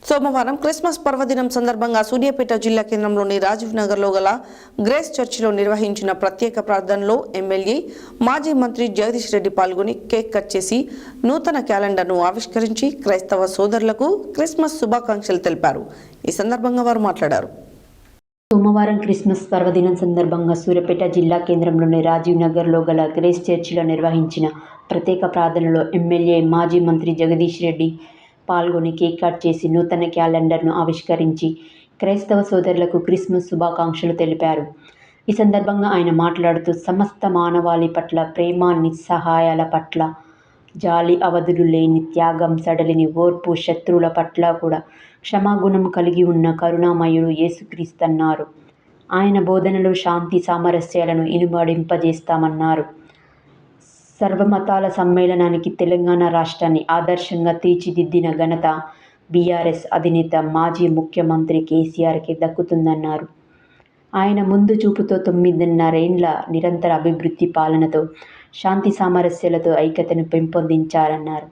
సోమవారం క్రిస్మస్ పర్వదినం సందర్భంగా సూర్యాపేట జిల్లా కేంద్రంలోని రాజీవ్ నగర్లో గల గ్రేస్ చర్చిలో నిర్వహించిన ప్రత్యేక ప్రార్థనలో ఎమ్మెల్యే మాజీ మంత్రి జగదీష్ రెడ్డి పాల్గొని కేక్ కట్ చేసి నూతన క్యాలెండర్ను ఆవిష్కరించి క్రైస్తవ సోదరులకు క్రిస్మస్ శుభాకాంక్షలు తెలిపారు. ఈ సందర్భంగా వారు మాట్లాడారు. సోమవారం క్రిస్మస్ పర్వదినం సందర్భంగా సూర్యాపేట జిల్లా కేంద్రంలోని రాజీవ్ నగర్లో గల గ్రేస్ చర్చిలో నిర్వహించిన ప్రత్యేక ప్రార్థనలో ఎమ్మెల్యే మాజీ మంత్రి జగదీష్ రెడ్డి పాల్గొని కేక్ కట్ చేసి నూతన క్యాలెండర్ను ఆవిష్కరించి క్రైస్తవ సోదరులకు క్రిస్మస్ శుభాకాంక్షలు తెలిపారు. ఈ సందర్భంగా ఆయన మాట్లాడుతూ సమస్త మానవాళి పట్ల ప్రేమ, నిస్సహాయాల పట్ల జాలి, అవధులు లేని త్యాగం, సడలిని ఓర్పు, శత్రువుల పట్ల కూడా క్షమాగుణం కలిగి ఉన్న కరుణామయుడు యేసుక్రీస్తన్నారు. ఆయన బోధనలు శాంతి సామరస్యాలను ఇనుమడింపజేస్తామన్నారు. సర్వమతాల సమ్మేళనానికి తెలంగాణ రాష్ట్రాన్ని ఆదర్శంగా తీర్చిదిద్దిన ఘనత బీఆర్ఎస్ అధినేత మాజీ ముఖ్యమంత్రి కేసీఆర్కి దక్కుతుందన్నారు. ఆయన ముందు చూపుతో 9.5 ఏళ్ల నిరంతర అభివృద్ధి పాలనతో శాంతి సామరస్యాలతో ఐక్యతను పెంపొందించారన్నారు.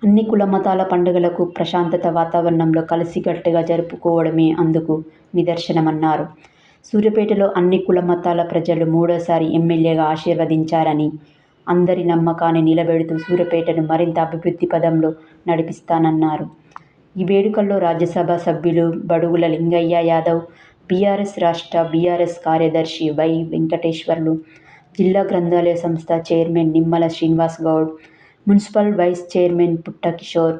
అన్ని కుల మతాల పండుగలకు ప్రశాంతత వాతావరణంలో కలిసికట్టుగా జరుపుకోవడమే అందుకు నిదర్శనమన్నారు. సూర్యాపేటలో అన్ని కుల మతాల ప్రజలు మూడోసారి ఎమ్మెల్యేగా ఆశీర్వదించారని, అందరి నమ్మకాన్ని నిలబెడుతూ సూర్యాపేటను మరింత అభివృద్ధి పదంలో నడిపిస్తానన్నారు. ఈ వేడుకల్లో రాజ్యసభ సభ్యులు బడుగుల లింగయ్య యాదవ్, బీఆర్ఎస్ రాష్ట్ర బీఆర్ఎస్ కార్యదర్శి వై వెంకటేశ్వర్లు, జిల్లా గ్రంథాలయ సంస్థ chairman Nimmala Srinivas Goud, municipal vice chairman Putta Kishore,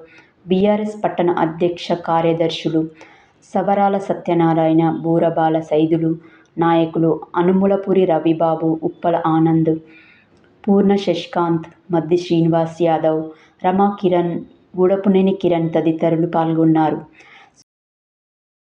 BRS పట్టణ అధ్యక్ష కార్యదర్శులు సవరాల సత్యనారాయణ, బూరబాల సైదులు, నాయకులు అనుములపురి రవిబాబు, ఉప్పల ఆనంద్, పూర్ణ శశికాంత్, మద్ది శ్రీనివాస్ యాదవ్, రమా కిరణ్, గూడపునేని కిరణ్ తదితరులు పాల్గొన్నారు.